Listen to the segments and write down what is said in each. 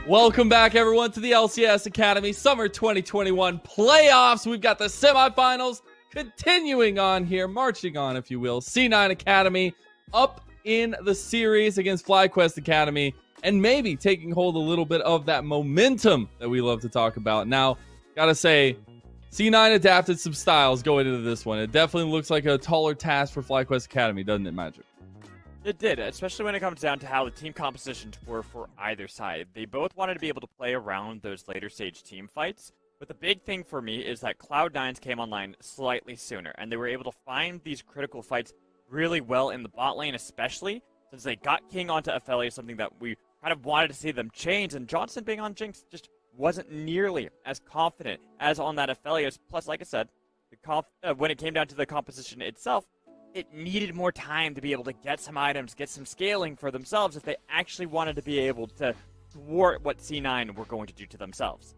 Welcome back, everyone, to the LCS Academy Summer 2021 playoffs. We've got the semifinals continuing on here, marching on, if you will. C9 Academy up in the series against FlyQuest Academy, and maybe taking hold a little bit of that momentum that we love to talk about. Now, gotta say, C9 adapted some styles going into this one. It definitely looks like a taller task for FlyQuest Academy, doesn't it, Magic? It did, especially when it comes down to how the team compositions were for either side. They both wanted to be able to play around those later stage team fights, but the big thing for me is that Cloud9's came online slightly sooner, and they were able to find these critical fights really well in the bot lane, especially since they got King onto FLYA, something that we kind of wanted to see them change, and Johnson being on Jinx just wasn't nearly as confident as on that FLYA. Plus, like I said, when it came down to the composition itself, it needed more time to be able to get some items, get some scaling for themselves if they actually wanted to be able to thwart what C9 were going to do to themselves.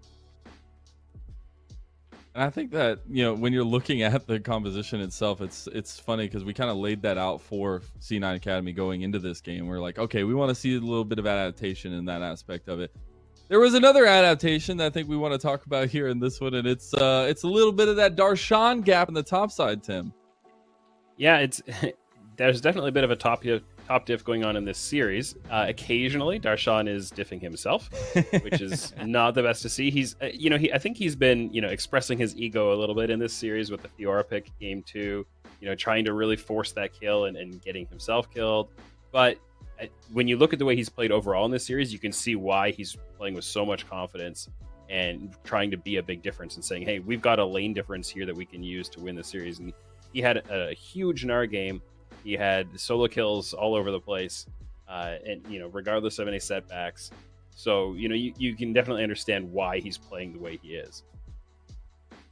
And I think that, you know, when you're looking at the composition itself, it's funny because we kind of laid that out for C9 Academy going into this game. We're like, okay, we want to see a little bit of adaptation in that aspect of it. There was another adaptation that I think we want to talk about here in this one, and it's a little bit of that Darshan gap in the top side, Tim. Yeah, there's definitely a bit of a top diff going on in this series. Occasionally, Darshan is diffing himself, which is not the best to see. He's, I think he's been, expressing his ego a little bit in this series with the Fiora pick game 2, trying to really force that kill and getting himself killed. But when you look at the way he's played overall in this series, you can see why he's playing with so much confidence and trying to be a big difference and saying, hey, we've got a lane difference here that we can use to win the series. And he had a huge Gnar game. He had solo kills all over the place, and regardless of any setbacks. So you can definitely understand why he's playing the way he is.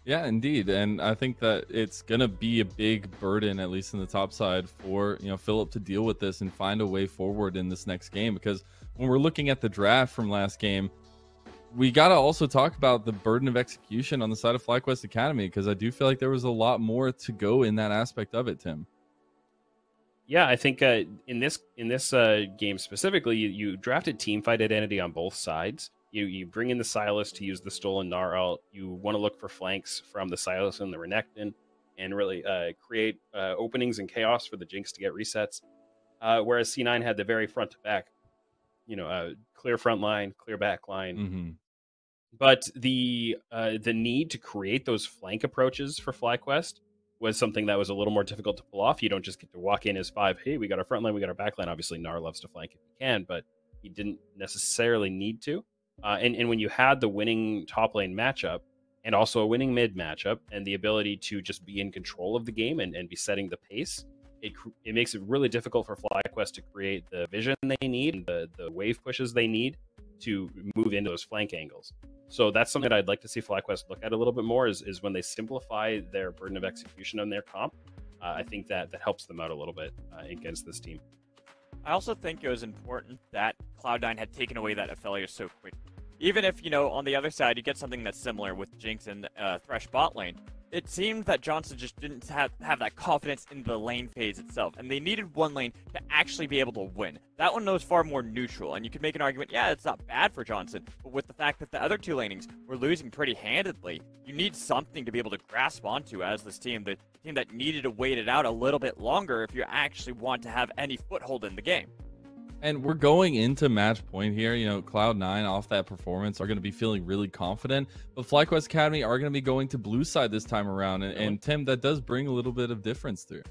Yeah, indeed, and I think that it's gonna be a big burden, at least in the top side, for Philip to deal with this and find a way forward in this next game. Because when we're looking at the draft from last game, we got to also talk about the burden of execution on the side of FlyQuest Academy, because I do feel like there was a lot more to go in that aspect of it, Tim. Yeah, I think in this game specifically, you drafted teamfight identity on both sides. You bring in the Sylas to use the stolen Gnar ult. You want to look for flanks from the Sylas and the Renekton, and really create openings and chaos for the Jinx to get resets. Whereas C9 had the very front to back, clear front line, clear back line. Mm-hmm. But the need to create those flank approaches for FlyQuest was something that was a little more difficult to pull off. You don't just get to walk in as 5, hey, we got our front line, we got our back line. Obviously, Gnar loves to flank if he can, but he didn't necessarily need to. And when you had the winning top lane matchup and also a winning mid matchup and the ability to just be in control of the game and be setting the pace, it makes it really difficult for FlyQuest to create the vision they need and the wave pushes they need to move into those flank angles. So that's something that I'd like to see FlyQuest look at a little bit more is when they simplify their burden of execution on their comp. I think that helps them out a little bit against this team. I also think it was important that Cloud9 had taken away that FLYA so quick. Even if, on the other side, you get something that's similar with Jinx and Thresh bot lane, it seemed that Johnson just didn't have that confidence in the lane phase itself, and they needed one lane to actually be able to win. That one was far more neutral, and you could make an argument, yeah, it's not bad for Johnson, but with the fact that the other two lanings were losing pretty handedly, you need something to be able to grasp onto as this team, the team that needed to wait it out a little bit longer if you actually want to have any foothold in the game. And we're going into match point here. Cloud9 off that performance are going to be feeling really confident, but FlyQuest Academy are going to be going to blue side this time around. And Tim, that does bring a little bit of difference through.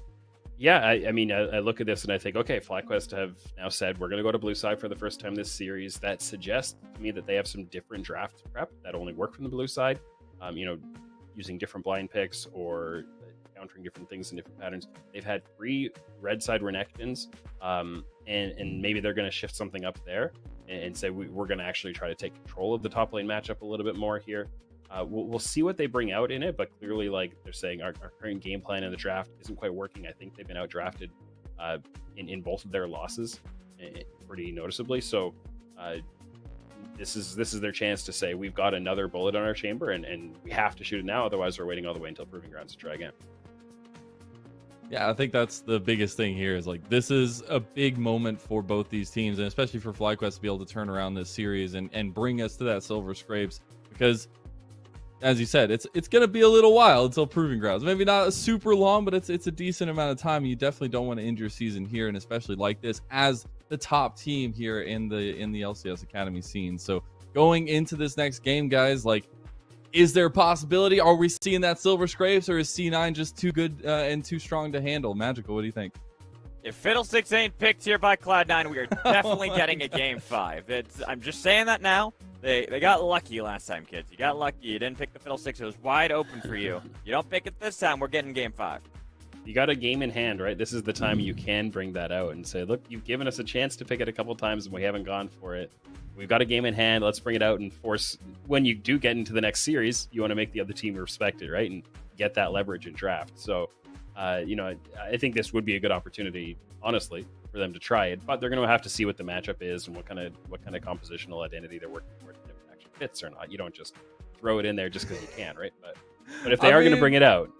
Yeah, I mean, I look at this and I think, okay, FlyQuest have now said we're going to go to blue side for the first time this series. That suggests to me that they have some different draft prep that only work from the blue side. Using different blind picks or countering different things in different patterns. They've had 3 red side Renektons, and maybe they're going to shift something up there and say we're going to actually try to take control of the top lane matchup a little bit more here. We'll see what they bring out in it, but clearly, like they're saying, our current game plan in the draft isn't quite working. I think they've been outdrafted in both of their losses pretty noticeably. So this is their chance to say we've got another bullet on our chamber, and we have to shoot it now. Otherwise, we're waiting all the way until Proving Grounds to try again. Yeah, I think that's the biggest thing here is like this is a big moment for both these teams, and especially for FlyQuest to be able to turn around this series and bring us to that silver scrapes, because as you said, it's going to be a little while until Proving Grounds. Maybe not super long, but it's a decent amount of time. You definitely don't want to end your season here, and especially like this as the top team here in the LCS Academy scene. So going into this next game, guys, like, is there a possibility? Are we seeing that silver scrapes, or is C9 just too good and too strong to handle? Magical, what do you think? If Fiddlesticks ain't picked here by Cloud9, we are definitely getting a Game 5. I'm just saying that now. They got lucky last time, kids. You got lucky. You didn't pick the Fiddlesticks. It was wide open for you. You don't pick it this time, we're getting Game 5. You got a game in hand, right? This is the time you can bring that out and say, look, you've given us a chance to pick it a couple times and we haven't gone for it. We've got a game in hand. Let's bring it out and force. When you do get into the next series, you want to make the other team respect it, right? And get that leverage in draft. So, you know, I think this would be a good opportunity, honestly, for them to try it. But they're going to have to see what the matchup is and what kind of compositional identity they're working for, if it actually fits or not. You don't just throw it in there just because you can, right? But if they are going to bring it out,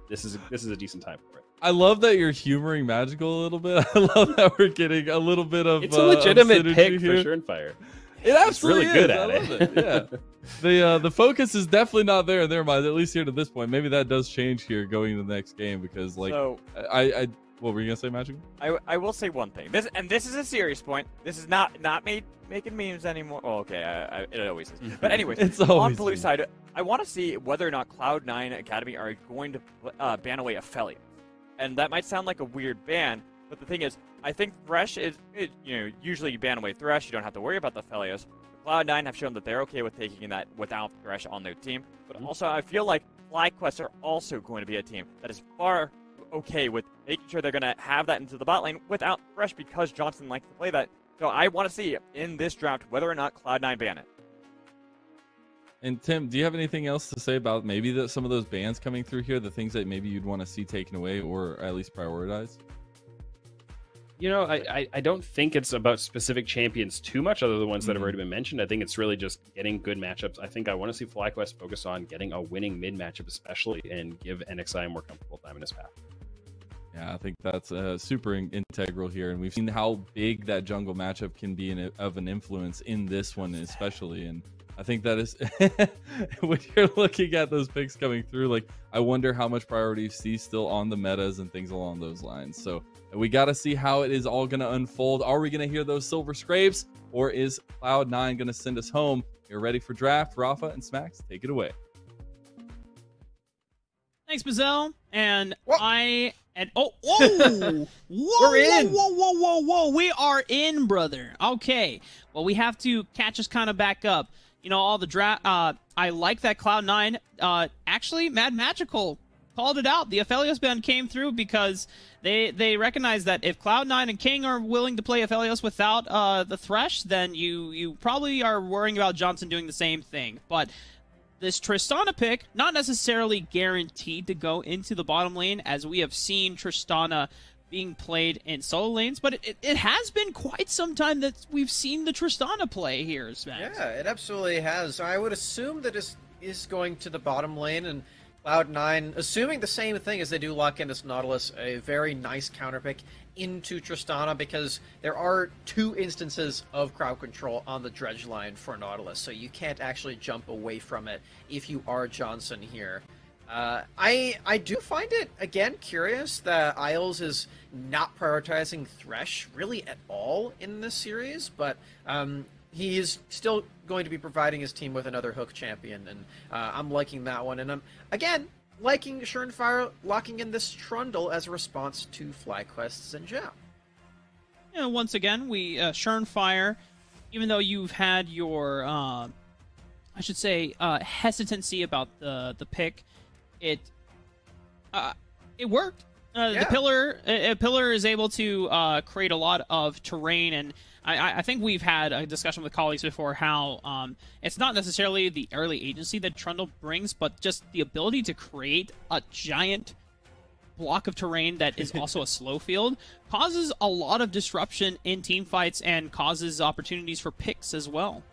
this is a decent time for it. I love that you're humoring Magical a little bit. I love that we're getting a little bit of it's a legitimate pick here. for Surenfire. It absolutely really good is. at I love it. Yeah. The focus is definitely not there in their minds, at least here to this point. Maybe that does change here going into the next game, because like I what were you gonna say, Magical? I will say one thing. This is a serious point. This is not making memes anymore. Oh, okay. It always is. But anyway, it's always on Blue side, I want to see whether or not Cloud9 Academy are going to ban away FLYA. And that might sound like a weird ban, but the thing is, I think Thresh usually you ban away Thresh, you don't have to worry about the FLYAs. Cloud9 have shown that they're okay with taking that without Thresh on their team. But also, I feel like FlyQuest are also going to be a team that is far okay with making sure they're going to have that into the bot lane without Thresh, because Johnson likes to play that. So I want to see in this draft whether or not Cloud9 ban it. And Tim, do you have anything else to say about maybe some of those bans coming through here, the things that maybe you'd want to see taken away or at least prioritized? You know, I don't think it's about specific champions too much, other than the ones that have already been mentioned. I think it's really just getting good matchups. I think I want to see FlyQuest focus on getting a winning mid matchup, especially, and give NXI a more comfortable time in his path. Yeah, I think that's super integral here, and we've seen how big that jungle matchup can be of an influence in this one, especially. And I think that is when you're looking at those picks coming through, like, I wonder how much priority you see still on the metas and things along those lines. So we got to see how it is all going to unfold. Are we going to hear those silver scrapes, or is Cloud9 going to send us home? You're ready for draft. Rafa and Smacks, take it away. Thanks, Mazel. And What? whoa, We're in. Whoa, we are in, brother. Okay, well, we have to catch us kind of back up. You know, all the draft. I like that Cloud9. Actually, Mad Magical called it out. The Aphelios ban came through because they recognize that if Cloud9 and King are willing to play Aphelios without the Thresh, then you probably are worrying about Johnson doing the same thing. But this Tristana pick, not necessarily guaranteed to go into the bottom lane, as we have seen Tristana being played in solo lanes, but it has been quite some time that we've seen the Tristana play here, Smax. Yeah, it absolutely has. I would assume that it is going to the bottom lane, and Cloud9, assuming the same thing as they do lock in this Nautilus, a very nice counter pick into Tristana, because there are 2 instances of crowd control on the dredge line for Nautilus, so you can't actually jump away from it if you are Johnson here. I do find it, again, curious that Isles is not prioritizing Thresh really at all in this series, but he is still going to be providing his team with another hook champion, and I'm liking that one. And I'm, again, liking Surenfire locking in this Trundle as a response to FlyQuest's and Jam. Yeah, once again, we Surenfire, even though you've had your, I should say, hesitancy about the pick, it worked. Yeah. The pillar is able to create a lot of terrain, and I think we've had a discussion with colleagues before how it's not necessarily the early agency that Trundle brings, but just the ability to create a giant block of terrain that is also a slow field causes a lot of disruption in team fights and causes opportunities for picks as well.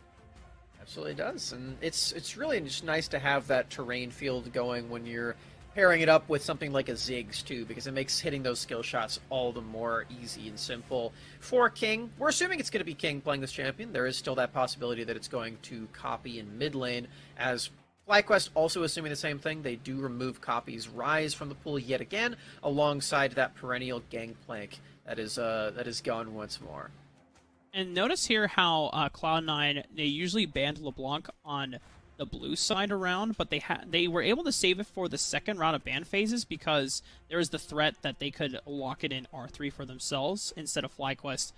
Absolutely does, and it's really just nice to have that terrain field going when you're pairing it up with something like a Ziggs too, because it makes hitting those skill shots all the more easy and simple. For King, we're assuming it's going to be King playing this champion. There is still that possibility that it's going to copy in mid lane, as FlyQuest also assuming the same thing. They do remove Copy's Rise from the pool yet again, alongside that perennial Gangplank that is gone once more. And notice here how Cloud9, they usually banned LeBlanc on the blue side around, but they were able to save it for the second round of ban phases because there was the threat that they could lock it in R3 for themselves instead of FlyQuest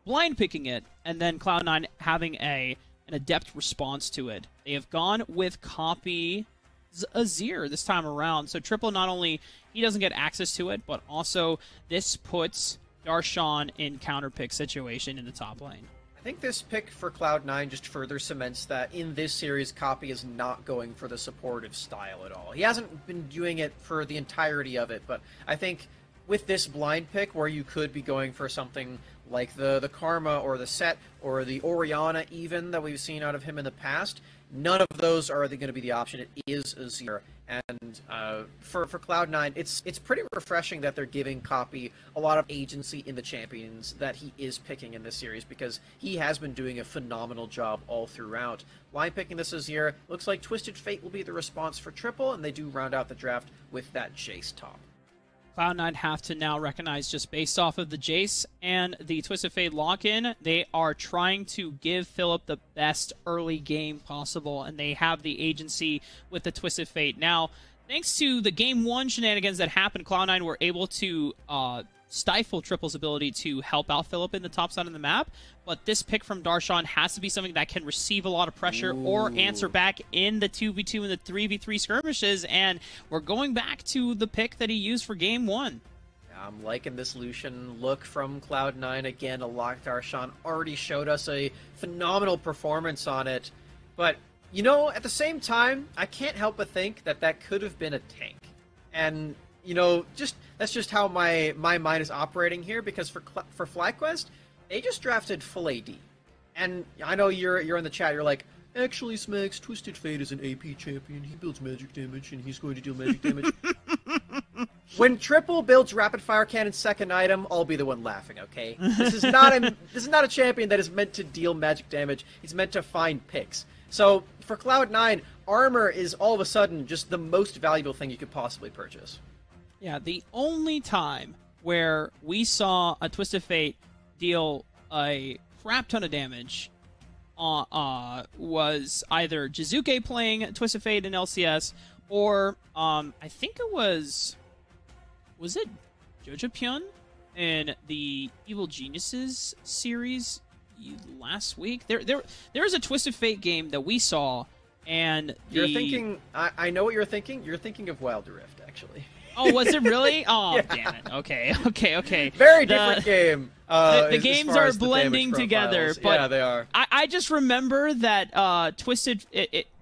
blind picking it, and then Cloud9 having an adept response to it. They have gone with Copy Azir this time around, so Triple not only he doesn't get access to it, but also this puts Darshan in counterpick situation in the top lane. I think this pick for Cloud9 just further cements that in this series, Copy is not going for the supportive style at all. He hasn't been doing it for the entirety of it, but I think with this blind pick, where you could be going for something like the Karma or the Set or the Orianna even that we've seen out of him in the past, none of those are going to be the option. It is Azir. And for Cloud9, it's pretty refreshing that they're giving Copy a lot of agency in the champions that he is picking in this series, because he has been doing a phenomenal job all throughout. Line picking this Azir, looks like Twisted Fate will be the response for Triple, and they do round out the draft with that Jace top. Cloud9 have to now recognize, just based off of the Jace and the Twisted Fate lock-in, they are trying to give Philip the best early game possible, and they have the agency with the Twisted Fate. Now, thanks to the Game 1 shenanigans that happened, Cloud9 were able to stifle Triple's ability to help out Philip in the top side of the map, but this pick from Darshan has to be something that can receive a lot of pressure or answer back in the 2v2 and the 3v3 skirmishes, and we're going back to the pick that he used for Game 1. I'm liking this Lucian look from Cloud9 again. A lock Darshan already showed us a phenomenal performance on it, but you know, at the same time, I can't help but think that that could have been a tank. And you know, that's just how my mind is operating here, because for FlyQuest, they just drafted full AD. And I know you're in the chat, you're like, actually, Smags, Twisted Fate is an AP champion, he builds magic damage, and he's going to deal magic damage. When Triple builds Rapid Fire Cannon's second item, I'll be the one laughing, okay? This is not a champion that is meant to deal magic damage, he's meant to find picks. So, for Cloud9, armor is all of a sudden just the most valuable thing you could possibly purchase. Yeah, the only time where we saw a Twisted Fate deal a crap ton of damage was either Jizuke playing Twisted Fate in LCS, or I think it was it Jojo Pyun in the Evil Geniuses series last week? There's a Twisted Fate game that we saw, and you're thinking. I know what you're thinking. You're thinking of Wild Rift, actually. Oh, was it really? Oh, yeah. Damn it. Okay. Very different game. The games are blending together, but yeah, they are. I just remember that Twisted.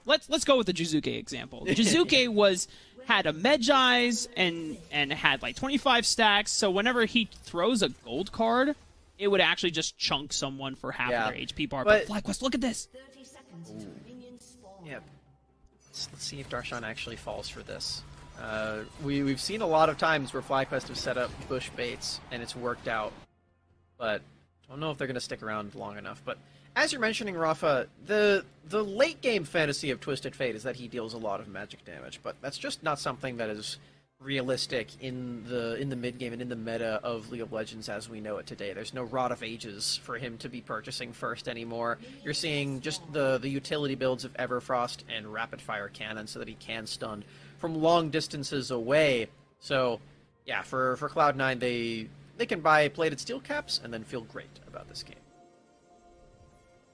Let's go with the Jizuke example. Jizuke had a Medjai's and had like 25 stacks. So whenever he throws a gold card, it would actually just chunk someone for half of their HP bar. But FlyQuest, look at this. Yeah. Let's see if Darshan actually falls for this. We've seen a lot of times where FlyQuest have set up bush baits and it's worked out, but I don't know if they're going to stick around long enough. But as you're mentioning, Rafa, the late game fantasy of Twisted Fate is that he deals a lot of magic damage, but that's just not something that is realistic in the mid game and in the meta of League of Legends as we know it today. There's no Rod of Ages for him to be purchasing first anymore. You're seeing just the utility builds of Everfrost and Rapid Fire Cannon so that he can stun from long distances away. So yeah, for Cloud9, they can buy plated steel caps and then feel great about this game.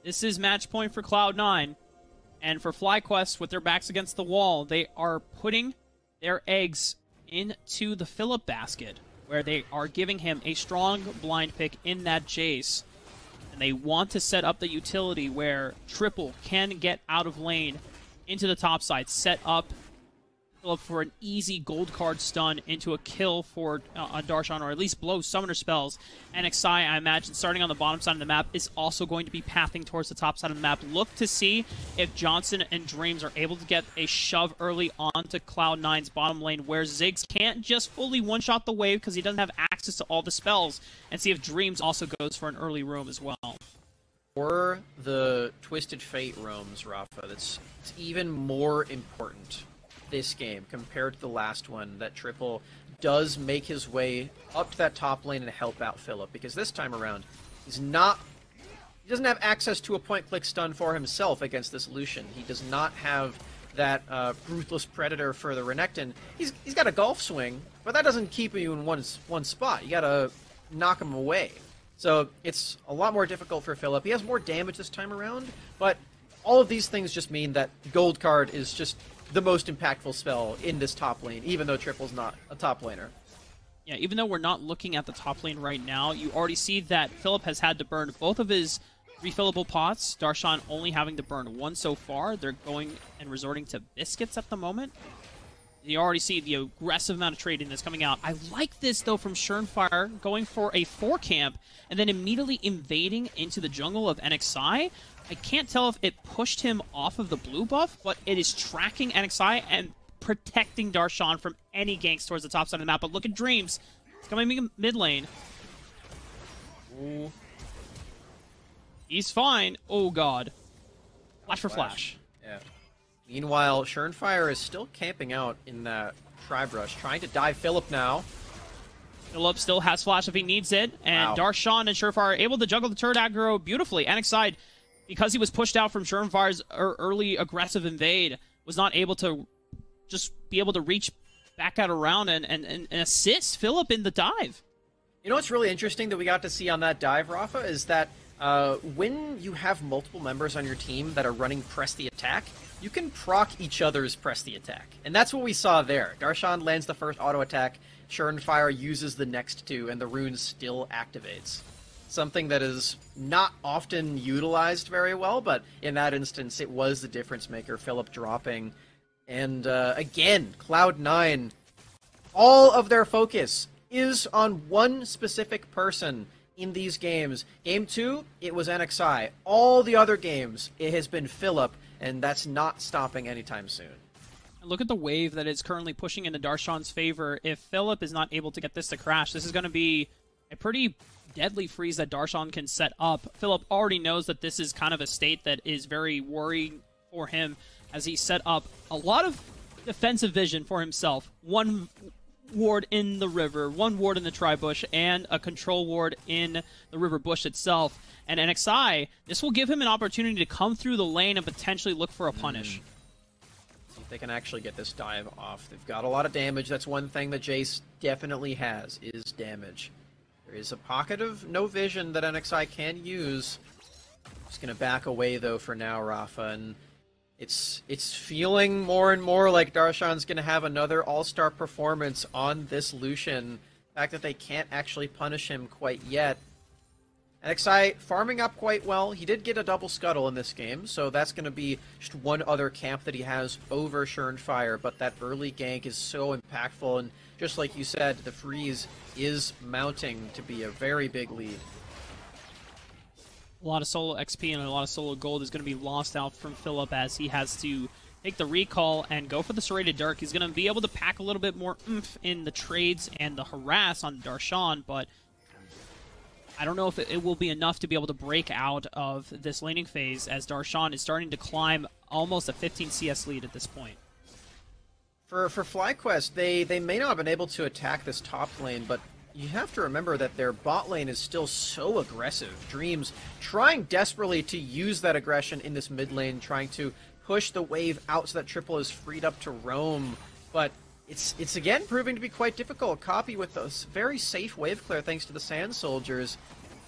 This is match point for Cloud9, and for FlyQuest, with their backs against the wall, they are putting their eggs into the Philip basket, where they are giving him a strong blind pick in that Jace, and they want to set up the utility where Triple can get out of lane into the top side, set up Philip for an easy gold card stun into a kill for on Darshan, or at least blow summoner spells. And XI, I imagine, starting on the bottom side of the map, is also going to be pathing towards the top side of the map. Look to see if Johnson and Dreams are able to get a shove early onto Cloud9's bottom lane, where Ziggs can't just fully one-shot the wave because he doesn't have access to all the spells, and see if Dreams also goes for an early roam as well. For the Twisted Fate roams, Rafa, it's even more important this game compared to the last one, that Triple does make his way up to that top lane and help out Philip, because this time around he doesn't have access to a point-click stun for himself against this Lucian. He does not have that Ruthless Predator for the Renekton. He's got a golf swing, but that doesn't keep you in one spot. You gotta knock him away. So it's a lot more difficult for Philip. He has more damage this time around, but all of these things just mean that Gold Card is just the most impactful spell in this top lane, even though Triple's not a top laner. Yeah, even though we're not looking at the top lane right now, you already see that Philip has had to burn both of his refillable pots. Darshan only having to burn one so far. They're going and resorting to biscuits at the moment. You already see the aggressive amount of trading that's coming out. I like this, though, from Schernfire, going for a 4-camp and then immediately invading into the jungle of NXI. I can't tell if it pushed him off of the blue buff, but it is tracking NXI and protecting Darshan from any ganks towards the top side of the map. But look at Dreams. It's coming mid lane. Ooh. He's fine. Oh, God. Flash for flash. Yeah. Meanwhile, Schernfire is still camping out in that Tri-Brush, trying to dive Philip now. Philip still has flash if he needs it, and Wow. Darshan and Schernfire are able to juggle the turret aggro beautifully. NXI, because he was pushed out from Schernfire's early aggressive invade, was not able to just be able to reach back out around and assist Philip in the dive. You know what's really interesting that we got to see on that dive, Rafa, is that when you have multiple members on your team that are running Press the Attack, you can proc each other's Press the Attack. And that's what we saw there. Darshan lands the first auto attack, Schernfire uses the next two, and the rune still activates. Something that is not often utilized very well, but in that instance, it was the difference maker, Philip dropping. And again, Cloud9, all of their focus is on one specific person in these games. Game 2, it was NXI. All the other games, it has been Philip, and that's not stopping anytime soon. Look at the wave that is currently pushing into Darshan's favor. If Philip is not able to get this to crash, this is going to be a pretty deadly freeze that Darshan can set up. Philip already knows that this is kind of a state that is very worrying for him, as he set up a lot of defensive vision for himself. One ward in the river, one ward in the tri-bush, and a control ward in the river bush itself. And NXI, this will give him an opportunity to come through the lane and potentially look for a punish. See if they can actually get this dive off. They've got a lot of damage. That's one thing that Jace definitely has, is damage. There is a pocket of no vision that NXI can use. Just going to back away, though, for now, Rafa. And it's feeling more and more like Darshan's going to have another all-star performance on this Lucian. The fact that they can't actually punish him quite yet. NXI farming up quite well. He did get a double scuttle in this game, so that's going to be just one other camp that he has over Schernfire, but that early gank is so impactful, and just like you said, the freeze is mounting to be a very big lead. A lot of solo XP and a lot of solo gold is going to be lost out from Philip, as he has to take the recall and go for the Serrated Dirk. He's going to be able to pack a little bit more oomph in the trades and the harass on Darshan, but I don't know if it will be enough to be able to break out of this laning phase, as Darshan is starting to climb almost a 15 CS lead at this point. For FlyQuest, they may not have been able to attack this top lane, but you have to remember that their bot lane is still so aggressive. Dreams trying desperately to use that aggression in this mid lane, trying to push the wave out so that Triple is freed up to roam, but it's again proving to be quite difficult. Copy with a very safe wave clear thanks to the Sand Soldiers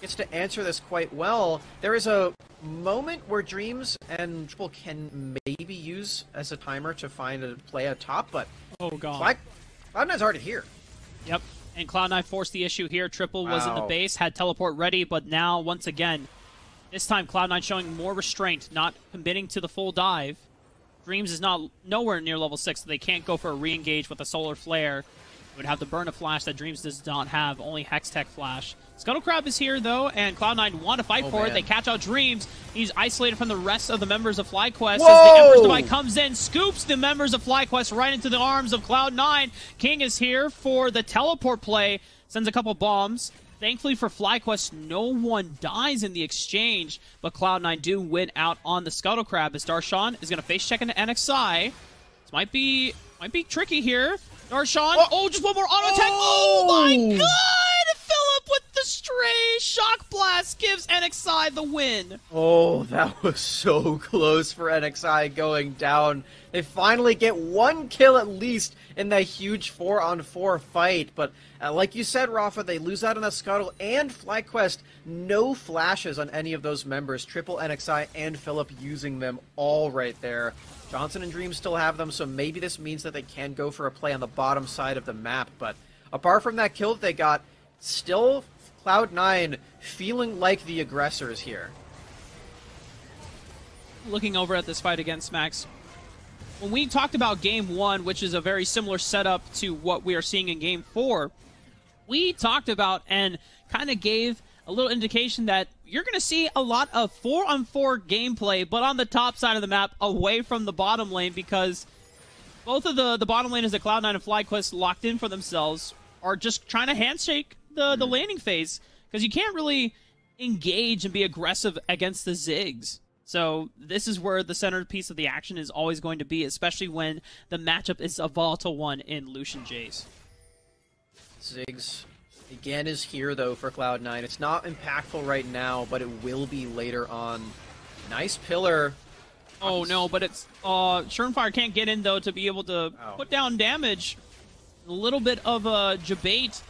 gets to answer this quite well. There is a moment where Dreams and Triple can maybe use as a timer to find a play at top, but oh god, Cloud9's already here. Yep, and Cloud9 forced the issue here. Triple was in the base, had teleport ready, but now once again, this time Cloud9 showing more restraint, not committing to the full dive. Dreams is nowhere near level 6, so they can't go for a re-engage with a Solar Flare. It would have to burn a flash that Dreams does not have, only Hex Tech Flash. Scuttle Crab is here, though, and Cloud9 want to fight for it. They catch out Dreams. He's isolated from the rest of the members of FlyQuest as the Emperor's Divide comes in, scoops the members of FlyQuest right into the arms of Cloud9. King is here for the teleport play, sends a couple bombs. Thankfully for FlyQuest, no one dies in the exchange, but Cloud9 do win out on the Scuttle Crab as Darshan is going to face check into NXI. This might be tricky here. Darshan, just one more auto attack. Oh my god! Philip with the stray Shock Blast gives NXI the win. Oh, that was so close for NXI going down. They finally get one kill at least in that huge 4-on-4 fight, but like you said, Rafa, they lose out on the Scuttle and FlyQuest. No flashes on any of those members. Triple NXI and Philip using them all right there. Johnson and Dream still have them, so maybe this means that they can go for a play on the bottom side of the map. But apart from that kill that they got, still Cloud9 feeling like the aggressors here. Looking over at this fight against Max, when we talked about Game 1, which is a very similar setup to what we are seeing in Game 4, we talked about and kind of gave a little indication that you're going to see a lot of 4-on-4 gameplay, but on the top side of the map, away from the bottom lane, because both of the bottom laners that Cloud9 and FlyQuest locked in for themselves are just trying to handshake the laning phase, because you can't really engage and be aggressive against the Ziggs. So this is where the centerpiece of the action is always going to be, especially when the matchup is a volatile one in Lucian Jace. Ziggs again is here, though, for Cloud9. It's not impactful right now, but it will be later on. Nice pillar. Oh, no, but it's... Surnfire can't get in, though, to be able to put down damage. A little bit of a debate.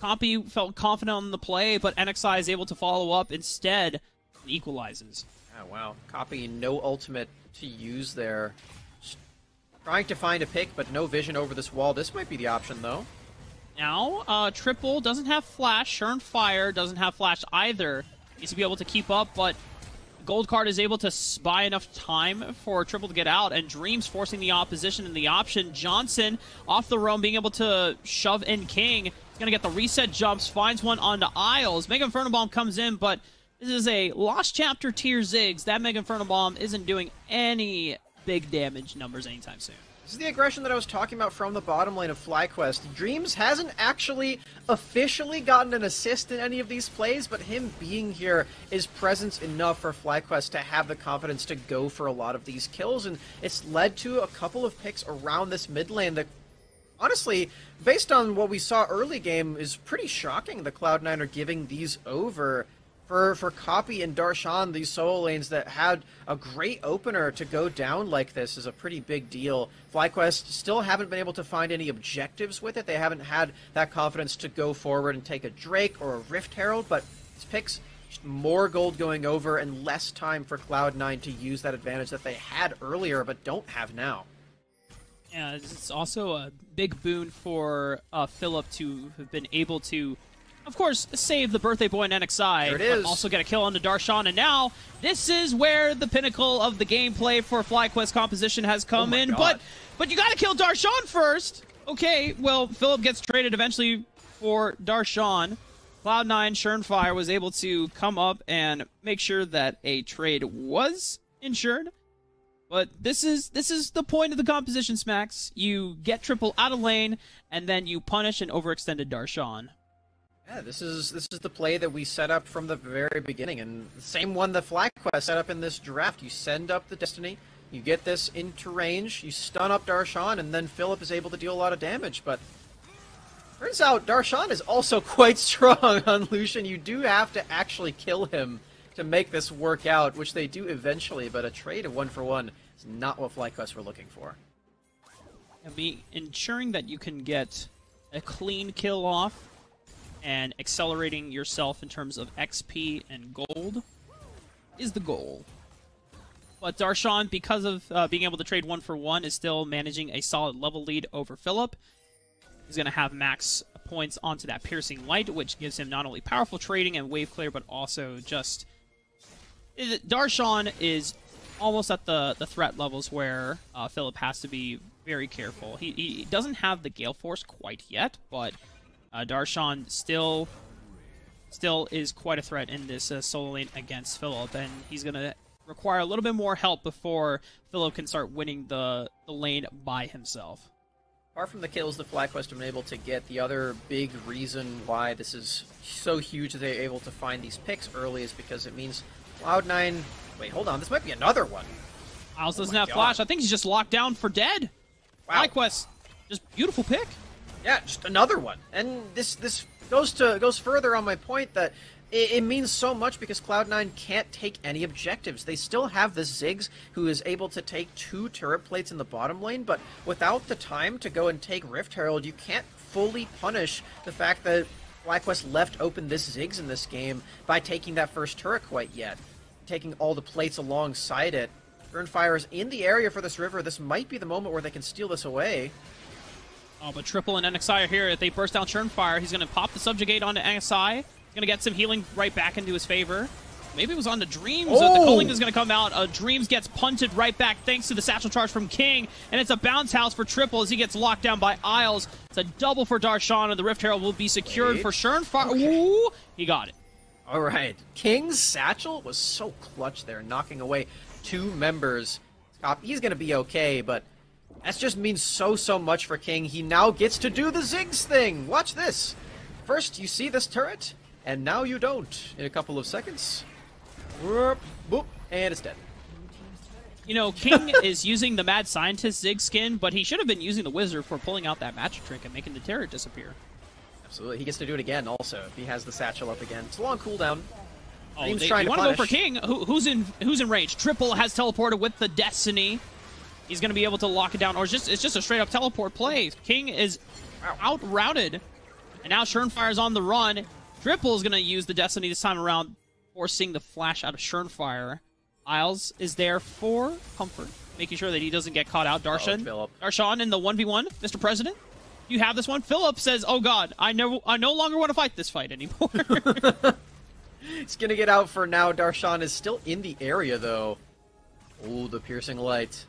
Copy felt confident on the play, but NXI is able to follow up instead and equalizes. Oh, wow. Copy no ultimate to use there. Just trying to find a pick, but no vision over this wall. This might be the option, though. Now, Triple doesn't have Flash. Surnfire doesn't have Flash either. Needs to be able to keep up, but Gold Card is able to buy enough time for Triple to get out, and Dreams forcing the opposition in the option. Johnson off the roam, being able to shove in King. He's going to get the reset jumps, finds one onto Isles. Mega Inferno Bomb comes in, but this is a Lost Chapter tier Ziggs. That Mega Inferno Bomb isn't doing any big damage numbers anytime soon. This is the aggression that I was talking about from the bottom lane of FlyQuest. Dreams hasn't actually officially gotten an assist in any of these plays, but him being here is presence enough for FlyQuest to have the confidence to go for a lot of these kills, and it's led to a couple of picks around this mid lane that, honestly, based on what we saw early game, is pretty shocking. The Cloud9 are giving these over. For Copy and Darshan, these solo lanes that had a great opener to go down like this is a pretty big deal. FlyQuest still haven't been able to find any objectives with it. They haven't had that confidence to go forward and take a Drake or a Rift Herald, but these picks, just more gold going over and less time for Cloud9 to use that advantage that they had earlier but don't have now. Yeah, it's also a big boon for Philip to have been able to, of course, save the birthday boy in NXI, but also get a kill onto Darshan, and now this is where the pinnacle of the gameplay for FlyQuest composition has come in. But you gotta kill Darshan first! Okay, well, Philip gets traded eventually for Darshan. Cloud9, Surnfire was able to come up and make sure that a trade was ensured. But this is the point of the composition, Smacks. You get Triple out of lane, and then you punish an overextended Darshan. Yeah, this is the play that we set up from the very beginning, and the same one that FlyQuest set up in this draft. You send up the Destiny, you get this into range, you stun up Darshan, and then Philip is able to deal a lot of damage, but turns out Darshan is also quite strong on Lucian. You do have to actually kill him to make this work out, which they do eventually, but a trade of 1-for-1 is not what FlyQuest were looking for. Ensuring that you can get a clean kill off and accelerating yourself in terms of XP and gold is the goal. But Darshan, because of being able to trade 1-for-1, is still managing a solid level lead over Philip. He's going to have max points onto that Piercing Light, which gives him not only powerful trading and wave clear, but also just... Darshan is almost at the threat levels where Philip has to be very careful. He doesn't have the Gale Force quite yet, but Darshan still is quite a threat in this solo lane against Philip, and he's going to require a little bit more help before Philip can start winning the lane by himself. Apart from the kills that FlyQuest have been able to get, the other big reason why this is so huge that they're able to find these picks early is because it means Cloud9... Wait, hold on. This might be another one. Isles doesn't have flash. I think he's just locked down for dead. Wow. FlyQuest, just beautiful pick. Yeah, just another one. And this goes further on my point that it means so much because Cloud9 can't take any objectives. They still have this Ziggs who is able to take 2 turret plates in the bottom lane, but without the time to go and take Rift Herald, you can't fully punish the fact that FlyQuest left open this Ziggs in this game by taking that first turret quite yet. Taking all the plates alongside it. Burnfire is in the area for this river. This might be the moment where they can steal this away. Oh, but Triple and NXI are here. If they burst down Churnfire, he's going to pop the Subjugate onto NXI. He's going to get some healing right back into his favor. Maybe it was on the Dreams. Oh! The Culling is going to come out. Dreams gets punted right back thanks to the Satchel Charge from King. And it's a bounce house for Triple as he gets locked down by Isles. It's a double for Darshan, and the Rift Herald will be secured for Churnfire. Okay. Ooh, he got it. All right. King's Satchel was so clutch there, knocking away 2 members. He's going to be okay, but that just means so much for King. He now gets to do the Ziggs thing. Watch this. First, you see this turret, and now you don't. In a couple of seconds. Whoop, boop, and it's dead. You know, King is using the Mad Scientist Ziggs skin, but he should have been using the Wizard for pulling out that magic trick and making the turret disappear. Absolutely. He gets to do it again also if he has the satchel up again. It's a long cooldown. Oh, Dreams they trying to want to go for punish. King. Who's in range? Triple has teleported with the Destiny. He's going to be able to lock it down, or it's just a straight up teleport play. King is out-routed, and now Churnfire's on the run. Triple is going to use the Destiny this time around, forcing the flash out of Churnfire. Isles is there for comfort, making sure that he doesn't get caught out. Darshan in the 1v1, Mr. President. You have this one. Philip says, "Oh God, I no longer want to fight this fight anymore." He's gonna get out for now. Darshan is still in the area though. Ooh, the piercing light.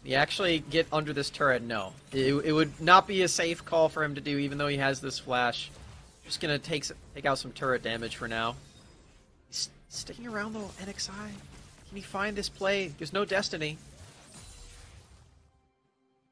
He actually get under this turret? No, it would not be a safe call for him to do, even though he has this flash. Just gonna take out some turret damage for now. He's sticking around though. NXI, can he find this play? There's no Destiny.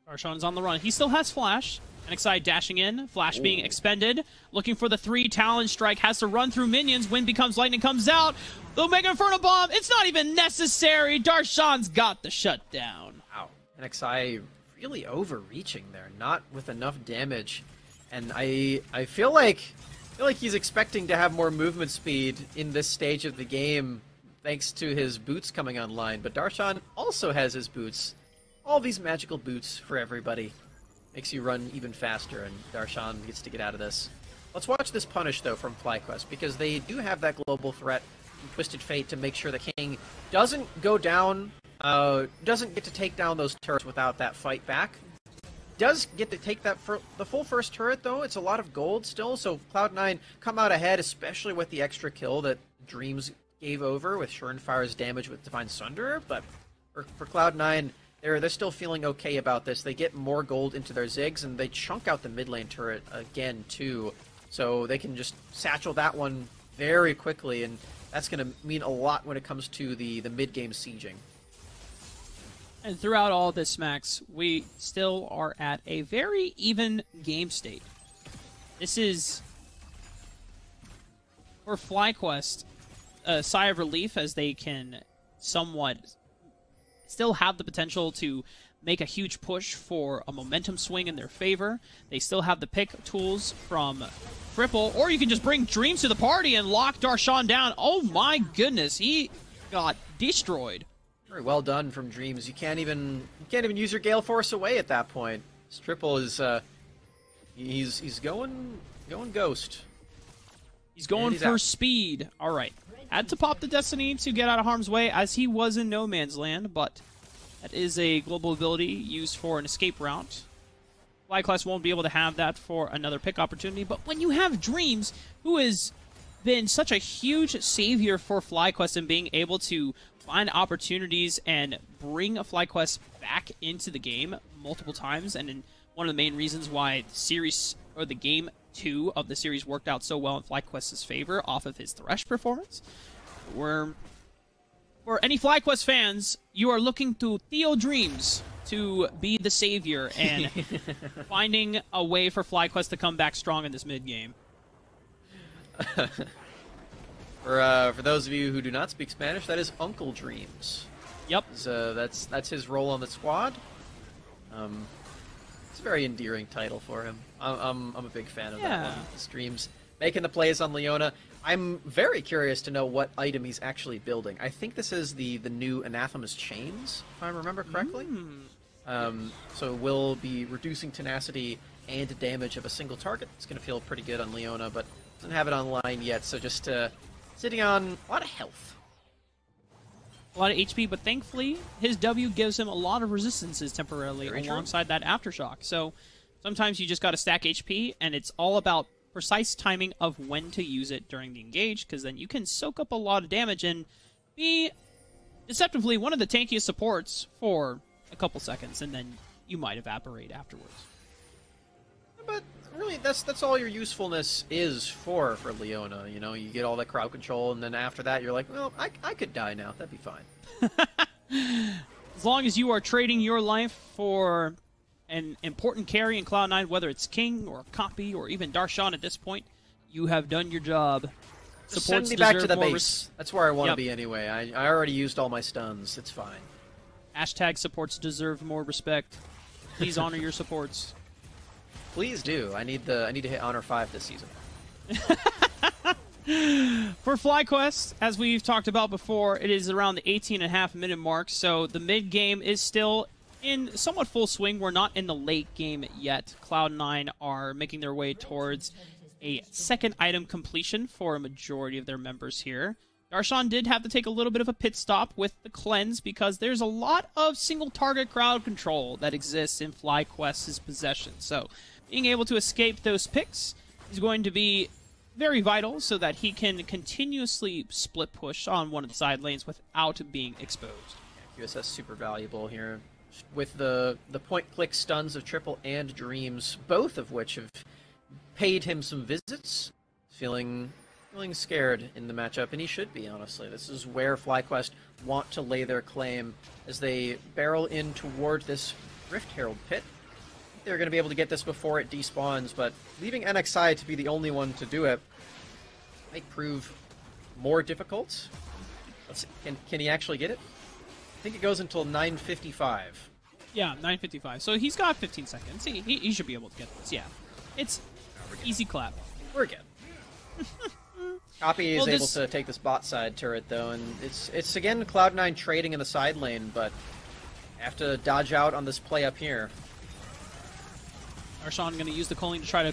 Darshan's on the run. He still has flash. NXI dashing in. Flash being expended. Looking for the 3 Talon Strike. Has to run through minions. Wind becomes lightning. Comes out. The Omega Inferno Bomb. It's not even necessary. Darshan's got the shutdown. Wow. NXI really overreaching there. Not with enough damage. And I feel like he's expecting to have more movement speed in this stage of the game thanks to his boots coming online. But Darshan also has his boots. All these magical boots for everybody. Makes you run even faster, and Darshan gets to get out of this. Let's watch this punish, though, from FlyQuest, because they do have that global threat from Twisted Fate to make sure the King doesn't go down, doesn't get to take down those turrets without that fight back. Does get to take that for the full first turret, though. It's a lot of gold still, so Cloud9 come out ahead, especially with the extra kill that Dreams gave over with Churnfire's damage with Divine Sunderer, but for Cloud9... They're still feeling okay about this. They get more gold into their Ziggs, and they chunk out the mid lane turret again, too. So they can just satchel that one very quickly, and that's going to mean a lot when it comes to the mid-game sieging. And throughout all this, Max, we still are at a very even game state. This is, for FlyQuest, a sigh of relief as they can somewhat still have the potential to make a huge push for a momentum swing in their favor. They still have the pick tools from Triple, or you can just bring Dreams to the party and lock Darshan down. Oh my goodness, he got destroyed. Very well done from Dreams. You can't even use your Gale Force away at that point. This Triple is he's going ghost. He's going for speed. All right. Had to pop the Destiny to get out of harm's way, as he was in No Man's Land, but that is a global ability used for an escape route. FlyQuest won't be able to have that for another pick opportunity, but when you have Dreams, who has been such a huge savior for FlyQuest in being able to find opportunities and bring a FlyQuest back into the game multiple times. And in one of the main reasons why the series, or the game 2 of the series, worked out so well in FlyQuest's favor off of his Thresh performance. For any FlyQuest fans, you are looking to Theo Dreams to be the savior and finding a way for FlyQuest to come back strong in this mid game. For those of you who do not speak Spanish, that is Uncle Dreams. Yep. So that's his role on the squad. It's a very endearing title for him. I'm a big fan of that one. The streams making the plays on Leona. I'm very curious to know what item he's actually building. I think this is the new Anathema's Chains, if I remember correctly. So we'll be reducing tenacity and damage of a single target. It's going to feel pretty good on Leona, but doesn't have it online yet, so just sitting on a lot of health. A lot of HP, but thankfully his W gives him a lot of resistances temporarily Very alongside that Aftershock. So sometimes you just got to stack HP, and it's all about precise timing of when to use it during the engage, because then you can soak up a lot of damage and be deceptively one of the tankiest supports for a couple seconds, and then you might evaporate afterwards. But really, that's all your usefulness is for Leona. You know, you get all that crowd control, and then after that, you're like, well, I could die now. That'd be fine. As long as you are trading your life for an important carry in Cloud9, whether it's King or Copy or even Darshan at this point, you have done your job. Just Supports send me back to deserve the more base. That's where I want to be anyway. I already used all my stuns. It's fine. Hashtag supports deserve more respect. Please honor your supports. Please do. I need to hit Honor 5 this season. For FlyQuest, as we've talked about before, it is around the 18.5-minute mark, so the mid game is still in somewhat full swing. We're not in the late game yet. Cloud9 are making their way towards a second item completion for a majority of their members here. Darshan did have to take a little bit of a pit stop with the cleanse because there's a lot of single target crowd control that exists in FlyQuest's possession. So being able to escape those picks is going to be very vital so that he can continuously split push on one of the side lanes without being exposed. QSS super valuable here with the point-click stuns of Triple and Dreams, both of which have paid him some visits. Feeling scared in the matchup, and he should be, honestly. This is where FlyQuest want to lay their claim as they barrel in toward this Rift Herald pit. They're going to be able to get this before it despawns, but leaving NXI to be the only one to do it might prove more difficult. Let's see, can he actually get it? I think it goes until 9:55. Yeah, 9:55. So he's got 15 seconds. He should be able to get this. Yeah, it's easy clap. We're good. Copy is able to take this bot side turret though, and it's again Cloud9 trading in the side lane, but have to dodge out on this play up here. Darshan going to use the culling to try to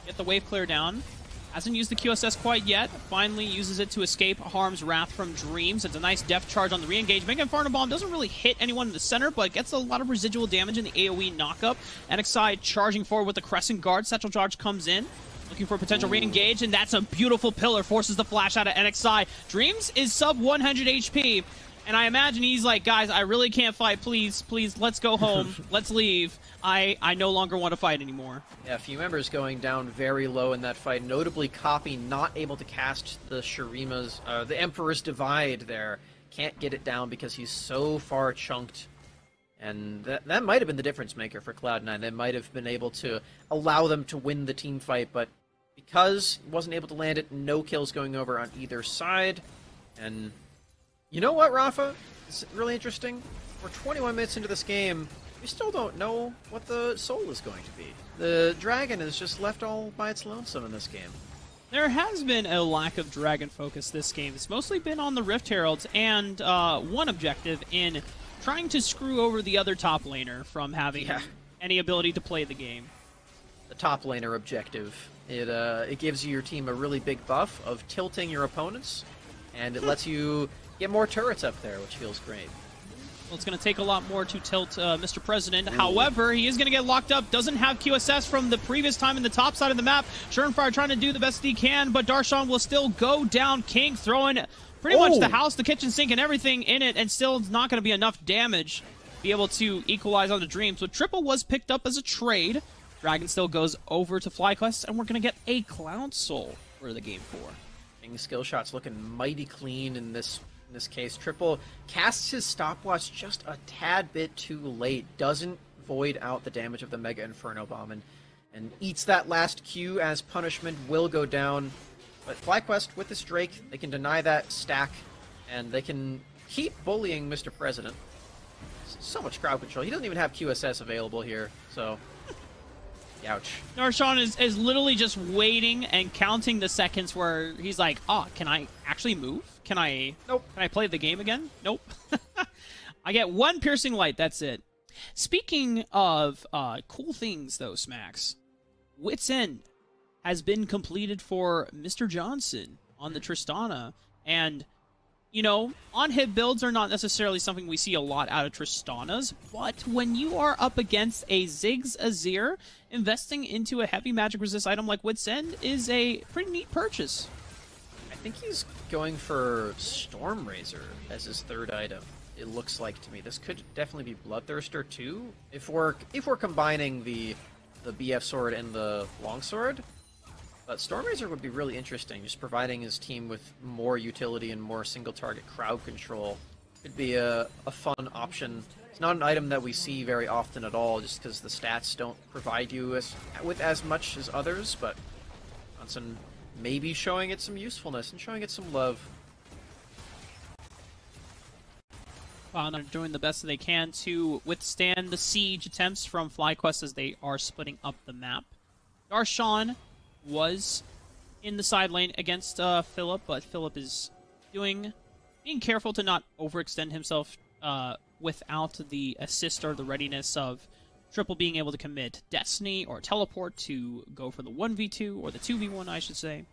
get the wave clear down. Hasn't used the QSS quite yet. Finally uses it to escape Harm's Wrath from Dreams. It's a nice depth charge on the re-engage. Mega Inferno Bomb doesn't really hit anyone in the center, but gets a lot of residual damage in the AoE knockup. NXI charging forward with the Crescent Guard. Satchel Charge comes in. Looking for a potential re-engage, and that's a beautiful pillar. Forces the flash out of NXI. Dreams is sub 100 HP, and I imagine he's like, guys, I really can't fight. Please, let's go home. Let's leave. I no longer want to fight anymore. Yeah, a few members going down very low in that fight. Notably, Copy not able to cast the Shurima's, the Emperor's Divide there. Can't get it down because he's so far chunked. And that might have been the difference maker for Cloud9. They might have been able to allow them to win the team fight, but because he wasn't able to land it, no kills going over on either side. And you know what, Rafa? It's really interesting. We're 21 minutes into this game. We still don't know what the soul is going to be. The dragon is just left all by its lonesome in this game. There has been a lack of dragon focus this game. It's mostly been on the Rift Heralds and one objective in trying to screw over the other top laner from having any ability to play the game. The top laner objective. It gives your team a really big buff of tilting your opponents, and it lets you get more turrets up there, which feels great. Well, it's going to take a lot more to tilt Mr. President. Ooh. However, he is going to get locked up. Doesn't have QSS from the previous time in the top side of the map. Surenfire trying to do the best he can, but Darshan will still go down. King throwing pretty much the house, the kitchen sink, and everything in it, and still it's not going to be enough damage to be able to equalize on the Dream. So Triple was picked up as a trade. Dragon still goes over to FlyQuest, and we're going to get a Cloud Soul for the Game 4. Skill shots looking mighty clean in this case. Triple casts his stopwatch just a tad bit too late, doesn't void out the damage of the Mega Inferno Bomb, and eats that last Q as punishment, will go down. But FlyQuest, with this Drake, they can deny that stack, and they can keep bullying Mr. President. So much crowd control. He doesn't even have QSS available here, so... Ouch. Darshan is literally just waiting and counting the seconds where he's like, oh, can I actually move? Can I play the game again? Nope. I get one piercing light, that's it. Speaking of cool things, though, Smacks, Wit's End has been completed for Mr. Johnson on the Tristana, and... You know, on-hit builds are not necessarily something we see a lot out of Tristanas, but when you are up against a Ziggs Azir, investing into a heavy magic resist item like Wit's End is a pretty neat purchase. I think he's going for Stormrazor as his third item. It looks like to me. This could definitely be Bloodthirster too, if we're combining the BF sword and the longsword. But Stormrazor would be really interesting, just providing his team with more utility and more single-target crowd control. Could be a fun option. It's not an item that we see very often at all, just because the stats don't provide you with as much as others, but Johnson maybe showing it some usefulness and showing it some love. They're doing the best that they can to withstand the siege attempts from FlyQuest as they are splitting up the map. Darshan was in the side lane against Philip, but Philip is being careful to not overextend himself without the assist or the readiness of Triple being able to commit Destiny or Teleport to go for the 1v2, or the 2v1, I should say.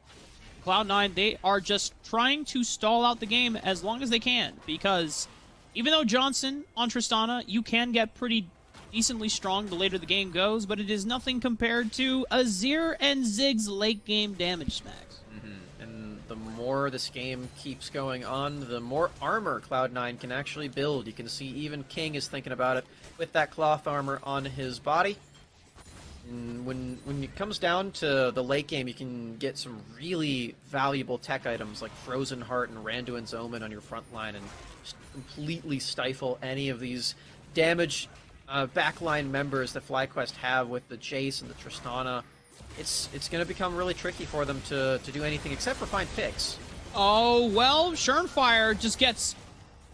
Cloud9, they are just trying to stall out the game as long as they can, because even though Johnson on Tristana, you can get pretty decently strong the later the game goes, but it is nothing compared to Azir and Ziggs late game damage smacks. And the more this game keeps going on, the more armor Cloud9 can actually build. You can see even King is thinking about it with that cloth armor on his body. And when it comes down to the late game, you can get some really valuable tech items like Frozen Heart and Randuin's Omen on your front line and just completely stifle any of these damage backline members that FlyQuest have with the Jace and the Tristana. It's going to become really tricky for them to do anything except for find picks. Oh, well, Schernfire just gets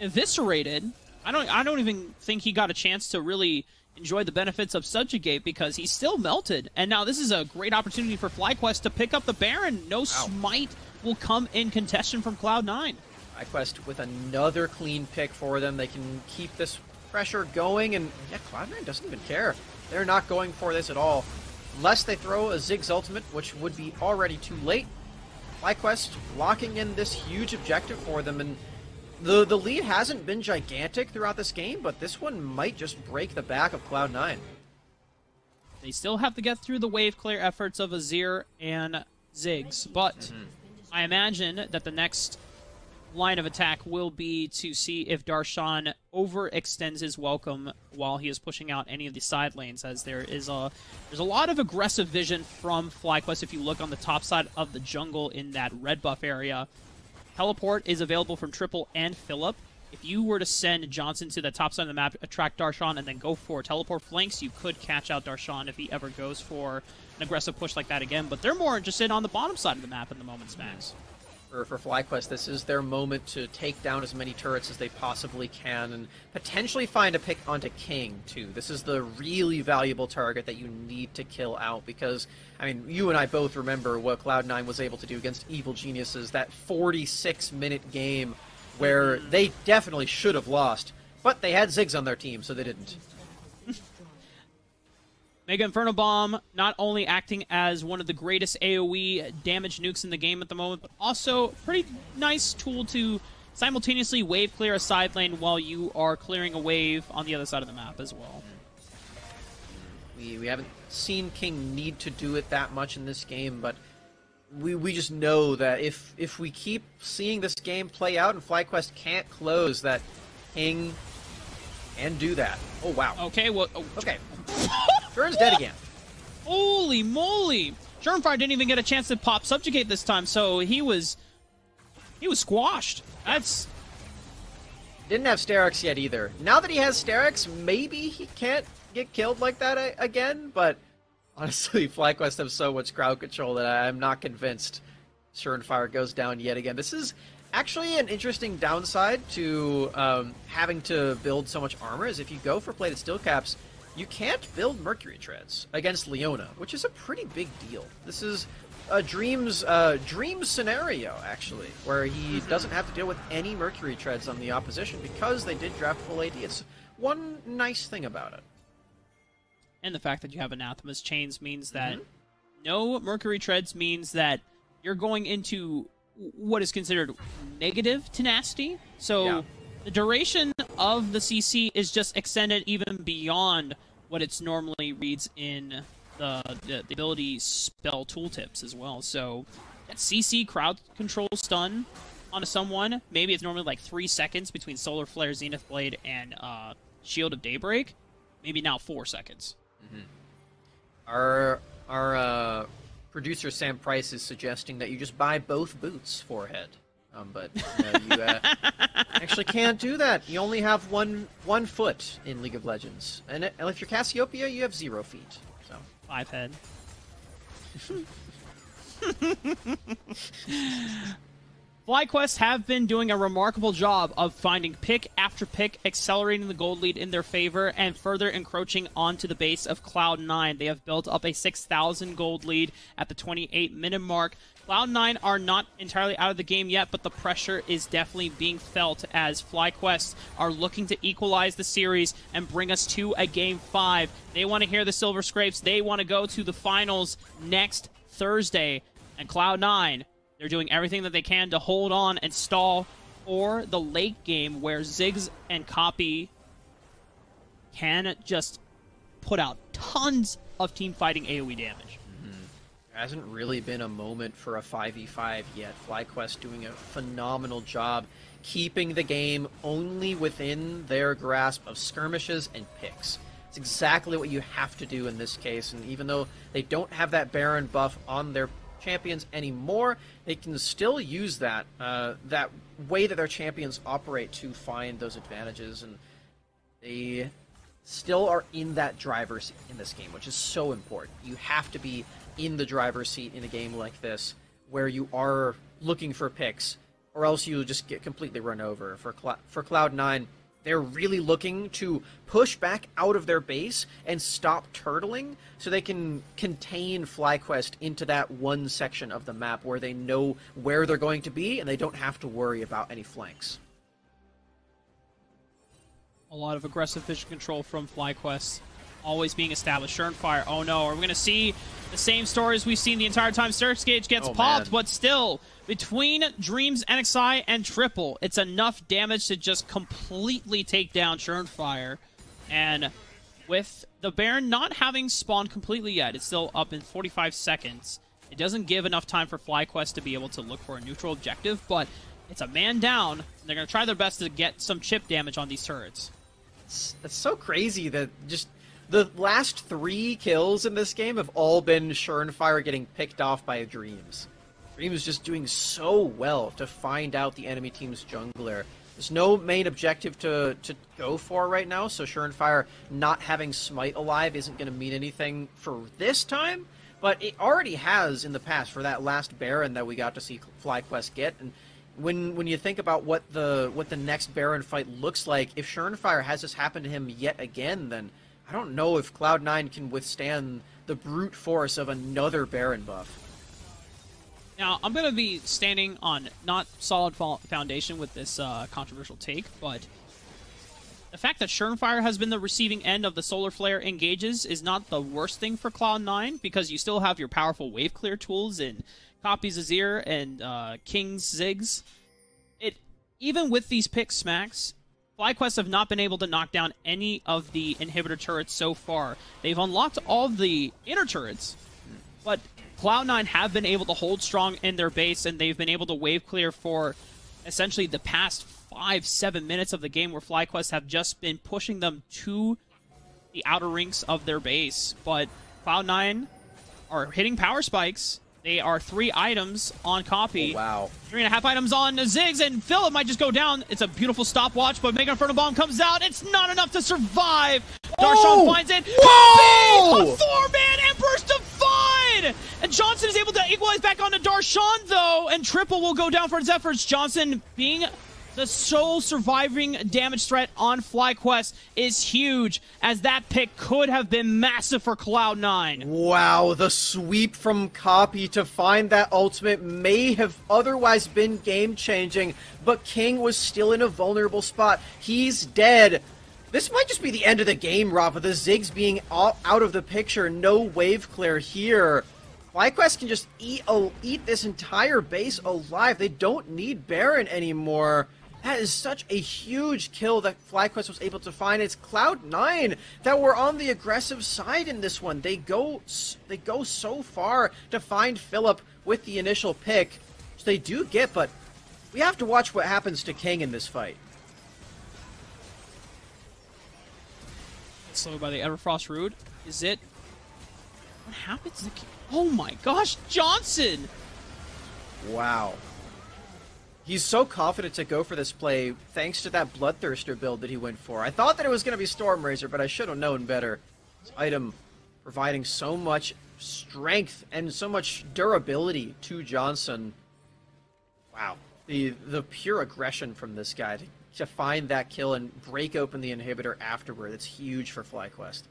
eviscerated. I don't even think he got a chance to really enjoy the benefits of Subjugate because he's still melted. And now this is a great opportunity for FlyQuest to pick up the Baron. No Smite will come in contention from Cloud9. FlyQuest with another clean pick for them. They can keep this pressure going, and yeah, Cloud9 doesn't even care. They're not going for this at all. Unless they throw a Ziggs ultimate, which would be already too late. FlyQuest locking in this huge objective for them, and the lead hasn't been gigantic throughout this game, but this one might just break the back of Cloud9. They still have to get through the wave clear efforts of Azir and Ziggs, but I imagine that the next line of attack will be to see if Darshan overextends his welcome while he is pushing out any of the side lanes, as there's a lot of aggressive vision from FlyQuest. If you look on the top side of the jungle in that red buff area, Teleport is available from Triple and Philip. If you were to send Johnson to the top side of the map, attract Darshan, and then go for Teleport flanks, you could catch out Darshan if he ever goes for an aggressive push like that again, but they're more interested on the bottom side of the map in the moment, Max. For FlyQuest, this is their moment to take down as many turrets as they possibly can and potentially find a pick onto King, too. This is the really valuable target that you need to kill out because, I mean, you and I both remember what Cloud9 was able to do against Evil Geniuses, that 46-minute game where they definitely should have lost, but they had Ziggs on their team, so they didn't. Mega Inferno Bomb not only acting as one of the greatest AoE damage nukes in the game at the moment, but also pretty nice tool to simultaneously wave clear a side lane while you are clearing a wave on the other side of the map as well. We haven't seen King need to do it that much in this game, but we just know that if we keep seeing this game play out and FlyQuest can't close, that King can do that. Oh, wow. Okay, well... Oh. Okay. Turn's dead again. Holy moly! Surenfire didn't even get a chance to pop Subjugate this time, so he was squashed. That's... Didn't have Sterix yet either. Now that he has Sterix, maybe he can't get killed like that again, but honestly, FlyQuest have so much crowd control that I'm not convinced Surenfire goes down yet again. This is actually an interesting downside to having to build so much armor, is if you go for plated steel caps, you can't build Mercury Treads against Leona, which is a pretty big deal. This is a dream scenario, actually, where he doesn't have to deal with any Mercury Treads on the opposition because they did draft full AD. It's one nice thing about it. And the fact that you have Anathema's Chains means that no Mercury Treads means that you're going into what is considered negative tenacity. So the duration of the CC is just extended even beyond what it's normally reads in the ability spell tooltips as well. So that CC crowd control stun onto someone, maybe it's normally like 3 seconds between Solar Flare, Zenith Blade, and Shield of Daybreak. Maybe now 4 seconds. Our producer Sam Price is suggesting that you just buy both boots forehead. But you actually can't do that. You only have one foot in League of Legends, and if you're Cassiopeia, you have 0 feet. So 5 head. FlyQuest have been doing a remarkable job of finding pick after pick, accelerating the gold lead in their favor, and further encroaching onto the base of Cloud9. They have built up a 6,000 gold lead at the 28-minute mark. Cloud9 are not entirely out of the game yet, but the pressure is definitely being felt as FlyQuest are looking to equalize the series and bring us to a Game 5. They want to hear the Silver Scrapes. They want to go to the finals next Thursday. And Cloud9, they're doing everything that they can to hold on and stall for the late game where Ziggs and Copy can just put out tons of team fighting AoE damage. There hasn't really been a moment for a 5v5 yet. FlyQuest doing a phenomenal job keeping the game only within their grasp of skirmishes and picks. It's exactly what you have to do in this case, and even though they don't have that Baron buff on their champions anymore, they can still use that that way that their champions operate to find those advantages, and they still are in that driver's seat in this game, which is so important. You have to be in the driver's seat in a game like this, where you are looking for picks, or else you just get completely run over. For Cloud9, they're really looking to push back out of their base and stop turtling so they can contain FlyQuest into that one section of the map where they know where they're going to be and they don't have to worry about any flanks. A lot of aggressive vision control from FlyQuest always being established. Surenfire, oh no, are we going to see the same stories we've seen the entire time? Surge Gauge gets popped, but still, between Dreams, NXI, and Triple, it's enough damage to just completely take down Surenfire. And with the Baron not having spawned completely yet, it's still up in 45 seconds. It doesn't give enough time for FlyQuest to be able to look for a neutral objective, but it's a man down, and they're going to try their best to get some chip damage on these turrets. It's so crazy that just the last 3 kills in this game have all been Surenfire getting picked off by Dreams. Dreams just doing so well to find out the enemy team's jungler. There's no main objective to go for right now, so Surenfire not having Smite alive isn't going to mean anything for this time, but it already has in the past for that last Baron that we got to see FlyQuest get. And when you think about what the next Baron fight looks like, if Surenfire has this happen to him yet again, then I don't know if Cloud9 can withstand the brute force of another Baron buff. Now, I'm going to be standing on not solid foundation with this controversial take, but the fact that Surenfire has been the receiving end of the Solar Flare engages is not the worst thing for Cloud9, because you still have your powerful wave clear tools in Copy's Azir and King's Ziggs. Even with these pick smacks, FlyQuest have not been able to knock down any of the inhibitor turrets so far. They've unlocked all of the inner turrets, but Cloud9 have been able to hold strong in their base, and they've been able to wave clear for essentially the past 5-7 minutes of the game, where FlyQuest have just been pushing them to the outer rinks of their base. But Cloud9 are hitting power spikes. They are 3 items on copy. Oh, wow. 3.5 items on Ziggs, and Philip might just go down. It's a beautiful stopwatch, but Mega Inferno Bomb comes out. It's not enough to survive. Darshan finds it. Whoa! A 4-man Emperor's Divide! And Johnson is able to equalize back onto Darshan, though, and Triple will go down for his efforts. Johnson being the sole surviving damage threat on FlyQuest is huge, as that pick could have been massive for Cloud9. Wow, the sweep from Copy to find that ultimate may have otherwise been game-changing, but King was still in a vulnerable spot. He's dead. This might just be the end of the game, Rafa. The Ziggs being out of the picture, no wave clear here. FlyQuest can just eat this entire base alive. They don't need Baron anymore. That is such a huge kill that FlyQuest was able to find. It's Cloud9 that were on the aggressive side in this one. They go so far to find Philip with the initial pick, which they do get, but we have to watch what happens to King in this fight. Slowed by the Everfrost Root. Is it? What happens to King? Oh my gosh, Johnson! Wow. He's so confident to go for this play thanks to that Bloodthirster build that he went for. I thought that it was going to be Stormrazor, but I should have known better. This item providing so much strength and so much durability to Johnson. Wow. The pure aggression from this guy to find that kill and break open the inhibitor afterward. That's huge for FlyQuest.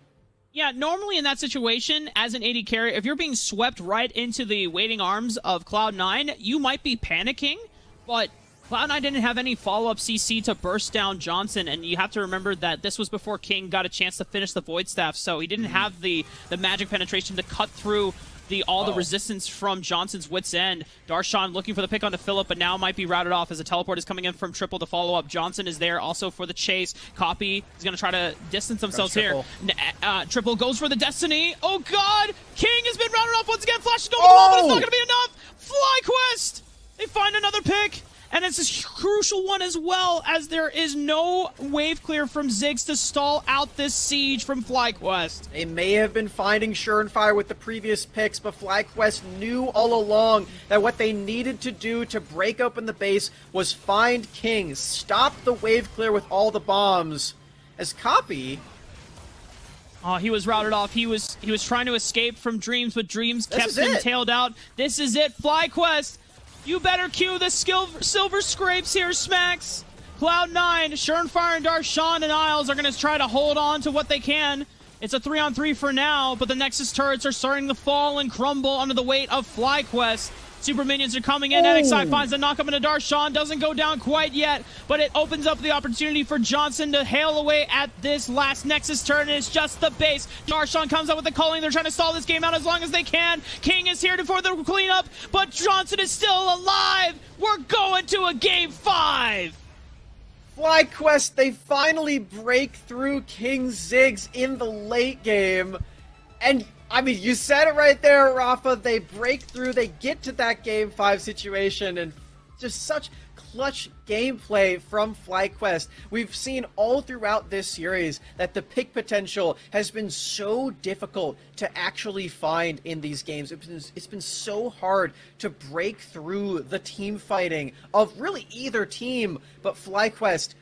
Yeah, normally in that situation, as an AD carry, if you're being swept right into the waiting arms of Cloud9, you might be panicking. But Cloud9 didn't have any follow-up CC to burst down Johnson, and you have to remember that this was before King got a chance to finish the Void Staff, so he didn't have the magic penetration to cut through all the resistance from Johnson's wit's end. Darshan looking for the pick onto Philip, but now might be routed off as a teleport is coming in from Triple to follow up. Johnson is there also for the chase. Copy is going to try to distance themselves here. Triple goes for the Destiny. Oh god! King has been routed off once again. Flash is going to the wall, but it's not going to be enough! FlyQuest! They find another pick, and it's a crucial one as well, as there is no wave clear from Ziggs to stall out this siege from FlyQuest. They may have been finding Surenfire with the previous picks, but FlyQuest knew all along that what they needed to do to break open the base was find King, stop the wave clear with all the bombs. As Copy... Oh, he was routed off. He was trying to escape from Dreams, but Dreams kept him tailed out. This is it, FlyQuest. You better cue the silver scrapes here, Smacks. Cloud9, Surenfire and Darshan and Isles are going to try to hold on to what they can. It's a 3-on-3 for now, but the Nexus turrets are starting to fall and crumble under the weight of FlyQuest. Super minions are coming in. NXI finds the knock-up into Darshan. Doesn't go down quite yet, but it opens up the opportunity for Johnson to hail away at this last Nexus turn, and it's just the base. Darshan comes up with the culling. They're trying to stall this game out as long as they can. King is here for the cleanup, but Johnson is still alive. We're going to a Game 5. FlyQuest, they finally break through King Ziggs in the late game. And, I mean, you said it right there, Rafa. They break through, they get to that Game 5 situation, and just such clutch gameplay from FlyQuest. We've seen all throughout this series that the pick potential has been so difficult to actually find in these games. It's been so hard to break through the team fighting of really either team, but FlyQuest,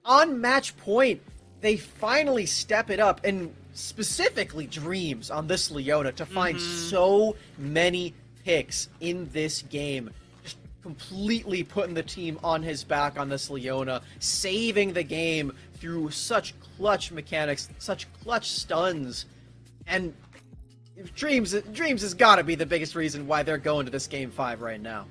on match point, they finally step it up, and specifically Dreams on this Leona to find so many picks in this game. Just completely putting the team on his back on this Leona, saving the game through such clutch mechanics, such clutch stuns. And Dreams has got to be the biggest reason why they're going to this Game 5 right now.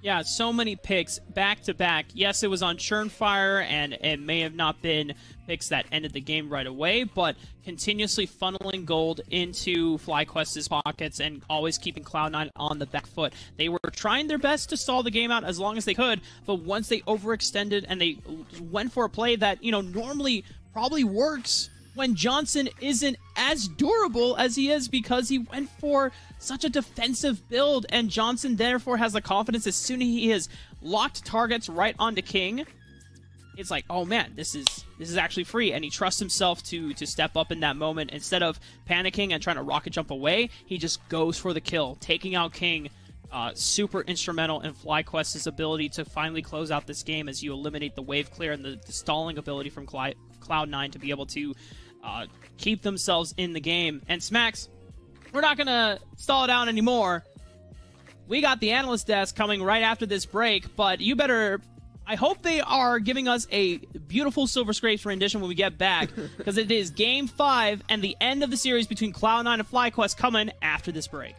Yeah, so many picks back to back. Yes, it was on Surenfire, and it may have not been picks that ended the game right away, but continuously funneling gold into FlyQuest's pockets and always keeping Cloud9 on the back foot. They were trying their best to stall the game out as long as they could, but once they overextended and they went for a play that, you know, normally probably works when Johnson isn't as durable as he is because he went for such a defensive build, and Johnson therefore has the confidence as soon as he has locked targets right onto King. It's like, oh man, this is actually free, and he trusts himself to step up in that moment. Instead of panicking and trying to rocket jump away, he just goes for the kill, taking out King. Super instrumental in FlyQuest's ability to finally close out this game as you eliminate the wave clear and the stalling ability from Cloud9 to be able to keep themselves in the game. And Smacks, we're not going to stall it out anymore. We got the analyst desk coming right after this break, but you better... I hope they are giving us a beautiful Silver Scrapes rendition when we get back, because it is Game 5 and the end of the series between Cloud9 and FlyQuest coming after this break.